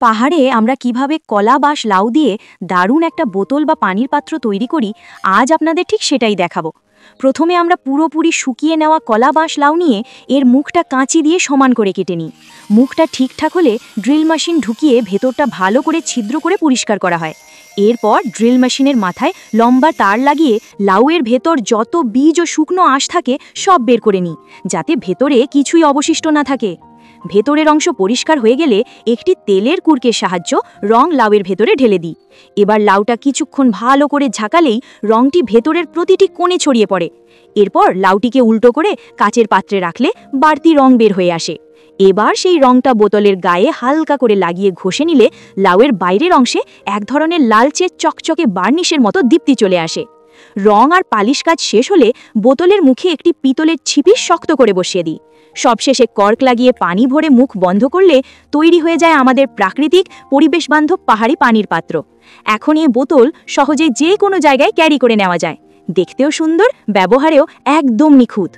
পাহাড়ে আমরা কিভাবে কলা বাঁশ লাউ দিয়ে দারুণ একটা বোতল বা পানির পাত্র তৈরি করি, আজ আপনাদের ঠিক সেটাই দেখাবো। প্রথমে আমরা পুরোপুরি শুকিয়ে নেওয়া কলা বাঁশ লাউ নিয়ে এর মুখটা কাঁচি দিয়ে সমান করে কেটে নিই। মুখটা ঠিকঠাক হলে ড্রিল মেশিন ঢুকিয়ে ভেতরটা ভালো করে ছিদ্র করে পরিষ্কার করা হয়। এরপর ড্রিল মেশিনের মাথায় লম্বা তার লাগিয়ে লাউয়ের ভেতর যত বীজ ও শুকনো আঁশ থাকে সব বের করে নিই, যাতে ভেতরে কিছুই অবশিষ্ট না থাকে। ভেতরের অংশ পরিষ্কার হয়ে গেলে একটি তেলের কুরকের সাহায্য রং লাউয়ের ভেতরে ঢেলে দিই। এবার লাউটা কিছুক্ষণ ভালো করে ঝাঁকালেই রংটি ভেতরের প্রতিটি কোণে ছড়িয়ে পড়ে। এরপর লাউটিকে উল্টো করে কাচের পাত্রে রাখলে বাড়তি রং বের হয়ে আসে। এবার সেই রংটা বোতলের গায়ে হালকা করে লাগিয়ে ঘষে নিলে লাউয়ের বাইরের অংশে এক ধরনের লালচে চকচকে বার্নিশের মতো দীপ্তি চলে আসে। রং আর পালিশ কাজ শেষ হলে বোতলের মুখে একটি পিতলের ছিপি শক্ত করে বসিয়ে দিই। সবশেষে কর্ক লাগিয়ে পানি ভরে মুখ বন্ধ করলে তৈরি হয়ে যায় আমাদের প্রাকৃতিক পরিবেশবান্ধব পাহাড়ি পানির পাত্র। এখন এই বোতল সহজেই যে কোনো জায়গায় ক্যারি করে নেওয়া যায়, দেখতেও সুন্দর, ব্যবহারেও একদম নিখুঁত।